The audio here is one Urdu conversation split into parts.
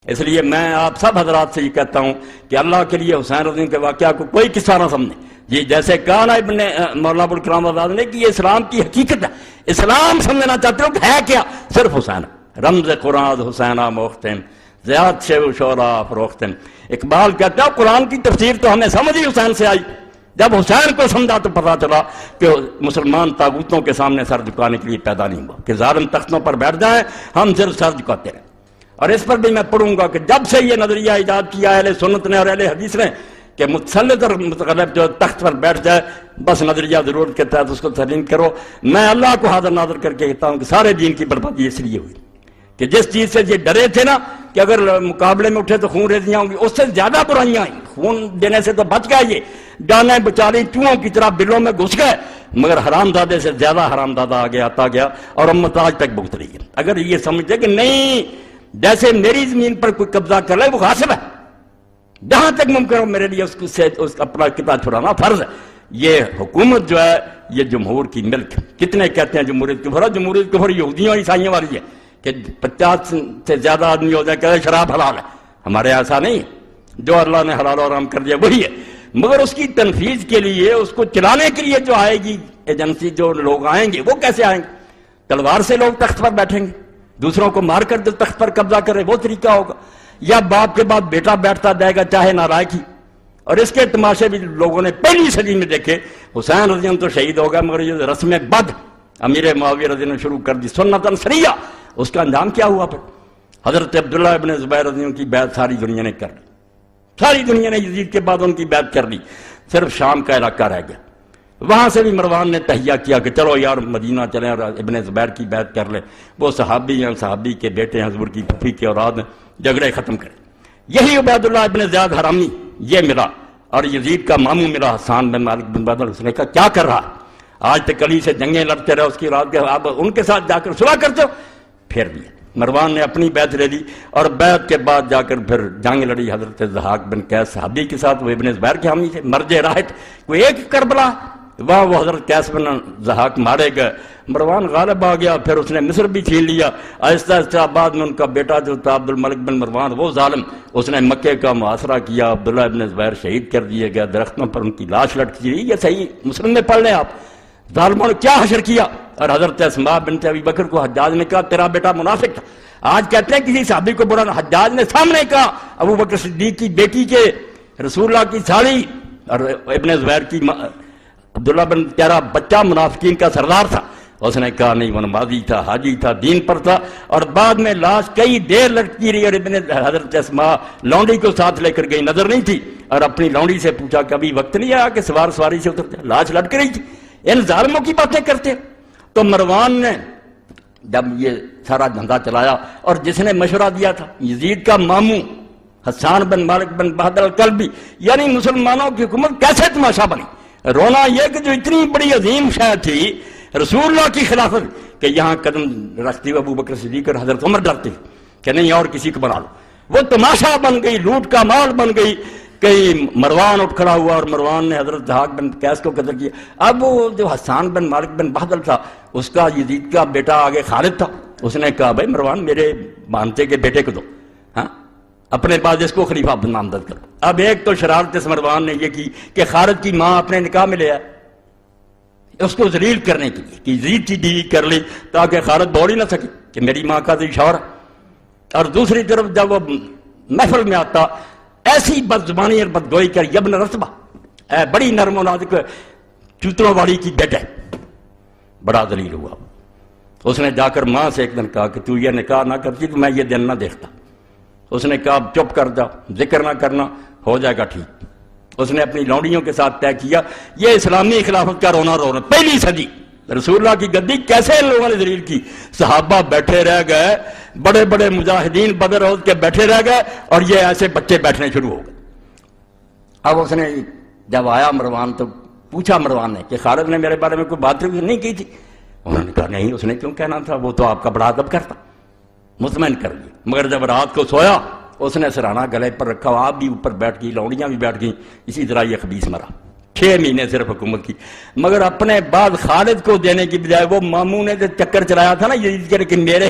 اس لیے میں آپ سب حضرات سے یہ کہتا ہوں کہ اللہ کے لیے حسین رضی کے واقعہ کو کوئی قصہ نہ سمجھے. جی جیسے کہا نا ابن مولانا ابوالکلام آزاد نے کہ یہ اسلام کی حقیقت ہے. اسلام سمجھنا چاہتے ہو کہ ہے کیا؟ صرف حسین. رمز قرآن حسینہ موختم زیاد شیو شورا فروختم. اقبال کہتا ہے قرآن کی تفسیر تو ہمیں سمجھ ہی حسین سے آئی. جب حسین کو سمجھا تو پتا چلا کہ مسلمان طاغوتوں کے سامنے سر جھکانے کے لیے پیدا نہیں ہوا کہ ظالم تختوں پر بیٹھ جائیں ہم صرف سر جھکاتے رہیں. اور اس پر بھی میں پڑھوں گا کہ جب سے یہ نظریہ ایجاد کیا اہل سنت نے اور اہل حدیث نے کہ متسلط اور متغلب جو تخت پر بیٹھ جائے بس نظریہ ضرورت کے تحت اس کو تسلیم کرو. میں اللہ کو حاضر ناظر کر کے کہتا ہوں کہ سارے دین کی بربادی اس لیے ہوئی کہ جس چیز سے یہ ڈرے تھے نا کہ اگر مقابلے میں اٹھے تو خون ریزیاں ہوں گی، اس سے زیادہ برائیاں آئیں. خون دینے سے تو بچ گئے، یہ ڈانے بچاری چوہوں کی طرح بلوں میں گھس گئے، مگر حرامزادے سے زیادہ حرامزادہ آگے آتا گیا اور امت آج تک بھگت رہی ہے. اگر یہ سمجھتے کہ نہیں جیسے میری زمین پر کوئی قبضہ کر لے وہ غاصب ہے، جہاں تک ممکن ہو میرے لیے اس اپنا قطعہ چھڑانا فرض ہے. یہ حکومت جو ہے یہ جمہور کی ملک. کتنے کہتے ہیں جمہوریت کفر ہے؟ جمہوریت کفر یہودیوں اور عیسائیوں والی ہے کہ 50 سے زیادہ آدمی ہو جائے کہ شراب حلال ہے. ہمارے ایسا نہیں، جو اللہ نے حلال اور حرام کر دیا وہی ہے. مگر اس کی تنفیذ کے لیے اس کو چلانے کے لیے جو آئے گی ایجنسی، جو لوگ آئیں گے وہ کیسے آئیں گے؟ تلوار سے لوگ تخت پر بیٹھیں گے، دوسروں کو مار کر جو تخت پر قبضہ کرے وہ طریقہ ہوگا، یا باپ کے بعد بیٹا بیٹھتا جائے گا چاہے نالائق ہی. اور اس کے تماشے بھی لوگوں نے پہلی صدی میں دیکھے. حسین رضی اللہ تو شہید ہو گیا مگر یہ رسم بد امیر معاویہ رضی اللہ نے شروع کر دی سنتاً سریہ. اس کا انجام کیا ہوا پھر؟ حضرت عبداللہ ابن زبیر رضی اللہ کی بیعت ساری دنیا نے کر لی. ساری دنیا نے یزید کے بعد ان کی بیعت کر لی. صرف شام کا علاقہ رہ گیا. وہاں سے بھی مروان نے تہیہ کیا کہ چلو یار مدینہ چلیں اور ابن زبیر کی بیعت کر لیں. وہ صحابی ہیں، صحابی کے بیٹے ہیں، حضور کی پھوپھی کے اولاد ہیں، جھگڑے ختم کریں. یہی عبید اللہ ابن زیاد حرامی یہ ملا اور یزید کا ماموں ملا حسان بن مالک بن بدر. اس نے کہا کیا کر رہا؟ آج تک علی سے جنگیں لڑتے رہے، اس کی رات کے آپ ان کے ساتھ جا کر صلح کرتے ہو. پھر بھی مروان نے اپنی بیعت لے لی اور بیعت کے بعد جا کر پھر جنگ لڑی حضرت ضحاک بن قیس صحابی کے ساتھ. وہ ابن زبیر کے حامی تھے، مرج راحت. کوئی ایک کربلا وہاں وہ حضرت قیس بن ضحاک مارے گئے. مروان غالب آ گیا، پھر اس نے مصر بھی چھین لیا. آہستہ آہستہ بعد میں ان کا بیٹا جو تھا عبد الملک بن مروان وہ ظالم، اس نے مکے کا محاصرہ کیا. عبداللہ ابن زبیر شہید کر دیے گئے، درختوں پر ان کی لاش لٹکی رہی. یہ صحیح مسلم میں پڑھ لیں آپ. ظالموں نے کیا حشر کیا. اور حضرت اسماء بنت ابی بکر کو حجاج نے کہا تیرا بیٹا منافق تھا. آج کہتے ہیں کسی صحابی کو برا، حجاج نے سامنے کہا ابو بکر صدیق کی بیٹی کے رسول اللہ کی سالی اور ابن زبیر کی عبداللہ بن تیرا بچہ منافقین کا سردار تھا. اس نے کہا نہیں، وہ نمازی تھا، حاجی تھا، دین پر تھا. اور بعد میں لاش کئی دیر لٹکی رہی اور ابن حضرت اسماء لونڈی کو ساتھ لے کر گئی، نظر نہیں تھی. اور اپنی لونڈی سے پوچھا کبھی وقت نہیں آیا کہ سواری سے اترتے؟ لاش لٹک رہی تھی. ان ظالموں کی باتیں کرتے. تو مروان نے جب یہ سارا دھندا چلایا اور جس نے مشورہ دیا تھا یزید کا ماموں حسان بن مالک بن بہادر الکلبی، یعنی مسلمانوں کی حکومت کیسے تماشا بنی. رونا یہ کہ جو اتنی بڑی عظیم شے تھی رسول اللہ کی خلافت کہ یہاں قدم رکھتی ابو بکر صدیق اور حضرت عمر ڈرتے کہ نہیں اور کسی کو بنا لو. وہ تماشا بن گئی، لوٹ کا مال بن گئی. کہ مروان اٹھ کھڑا ہوا اور مروان نے حضرت ضحاک بن قیس کو قتل کیا. اب وہ جو حسان بن مالک بن بہادر تھا اس کا یزید کا بیٹا آگے خالد تھا. اس نے کہا بھائی مروان میرے بانتے کے بیٹے کو دو، ہاں اپنے بعد اس کو خلیفہ نامزد کرو. اب ایک تو شرارت اس مروان نے یہ کی کہ خالد کی ماں اپنے نکاح میں لے آئے اس کو ذلیل کرنے کے لیے کہ یزید کی بیوی کر لی تاکہ خالد بول ہی نہ سکے کہ میری ماں کا تو شوہر. اور دوسری طرف جب وہ محفل میں آتا ایسی بد زبانی اور بدگوئی کر یبن رتبہ، اے بڑی نرم و نازک چوتڑوں والی کی بیٹے، بڑا ذلیل ہوا. اس نے جا کر ماں سے ایک دن کہا کہ تو یہ نکاح نہ کرتی تو میں یہ دن نہ دیکھتا. اس نے کہا چپ کر جا، ذکر نہ کرنا، ہو جائے گا ٹھیک. اس نے اپنی لونڈیوں کے ساتھ طے کیا یہ اسلامی خلافت کا رونا رونا. پہلی صدی رسول اللہ کی گدی کیسے ان لوگوں نے ذلیل کی. صحابہ بیٹھے رہ گئے، بڑے بڑے مجاہدین بدر احد کے بیٹھے رہ گئے اور یہ ایسے بچے بیٹھنے شروع ہو گئے. اب اس نے جب آیا مروان تو پوچھا مروان نے کہ خالد نے میرے بارے میں کوئی بات نہیں کی تھی؟ انہوں نے کہا نہیں، اس نے کیوں کہنا تھا، وہ تو آپ کا بڑا ادب کرتا. مطمئن کر دیا. مگر جب رات کو سویا اس نے سرانہ گلے پر رکھا، آپ بھی اوپر بیٹھ گئی، لونڈیاں بھی بیٹھ گئیں. اسی طرح یہ خبیث مرا. 6 مہینے صرف حکومت کی. مگر اپنے بعد خالد کو دینے کی بجائے وہ ماموں نے جو چکر چلایا تھا نا یزید کے کہ میرے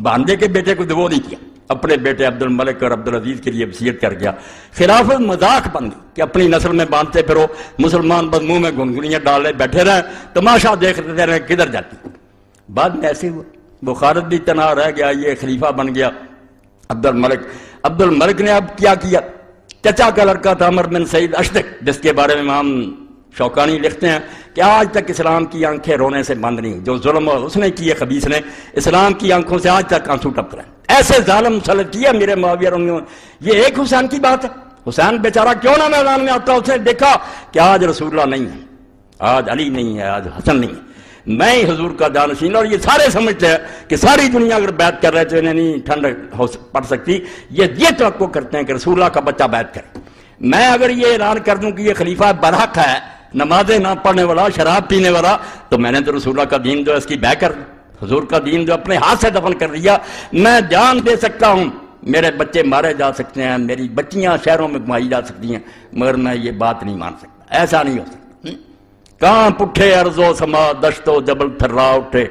باندے کے بیٹے کو وہ نہیں کیا. اپنے بیٹے عبد الملک اور عبد العزیز کے لیے وصیت کر گیا. خلافت مذاق بن گئی کہ اپنی نسل میں باندھتے پھرو، مسلمان بس منہ میں گنگنیاں ڈالے بیٹھے رہے، تماشا دیکھتے رہے کدھر جاتی. بعد میں ایسے ہوا، بخارت بھی تنہا رہ گیا، یہ خلیفہ بن گیا عبد الملک. عبد الملک نے اب کیا کیا؟ چچا کا لڑکا تھا عمر بن سعید اشدق، جس کے بارے میں امام شوکانی لکھتے ہیں کہ آج تک اسلام کی آنکھیں رونے سے بند نہیں، جو ظلم اس نے کیے خبیث نے، اسلام کی آنکھوں سے آج تک آنسو ٹپک رہے ہیں. ایسے ظالم مسلط کیا میرے معاویہ. یہ ایک حسین کی بات ہے. حسین بیچارہ کیوں نہ میدان میں آتا، اس نے دیکھا کہ آج رسول اللہ نہیں ہے، آج علی نہیں ہے، آج حسن نہیں ہے، میں ہی حضور کا جانشین. اور یہ سارے سمجھتے ہیں کہ ساری دنیا اگر بیعت کر رہے تو انہیں نہیں ٹھنڈ پڑ سکتی. یہ توقع کرتے ہیں کہ رسول اللہ کا بچہ بیعت کرے. میں اگر یہ اعلان کر دوں کہ یہ خلیفہ برحق ہے، نمازیں نہ پڑھنے والا، شراب پینے والا، تو میں نے تو رسول اللہ کا دین جو ہے اس کی بیع کر دی، حضور کا دین جو اپنے ہاتھ سے دفن کر دیا. میں جان دے سکتا ہوں، میرے بچے مارے جا سکتے ہیں، میری بچیاں شہروں میں گھمائی جا سکتی ہیں، مگر میں یہ بات نہیں مان سکتا. ایسا نہیں ہو سکتا. کانپ اٹھے ارض و سما، دشت و جبل تھرا اٹھے،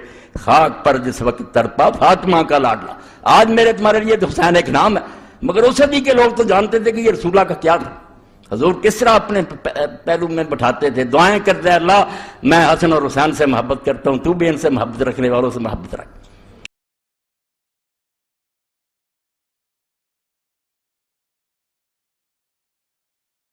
خاک پر جس وقت تڑپا فاطمہ کا لاڈلا. آج میرے تمہارے لیے تو حسین ایک نام ہے، مگر اس صدی کے لوگ تو جانتے تھے کہ یہ رسول اللہ کا کیا تھا. حضور کس طرح اپنے پہلو میں بٹھاتے تھے، دعائیں کرتے ہیں، اللہ میں حسن اور حسین سے محبت کرتا ہوں، تو بھی ان سے محبت رکھنے والوں سے محبت رکھ.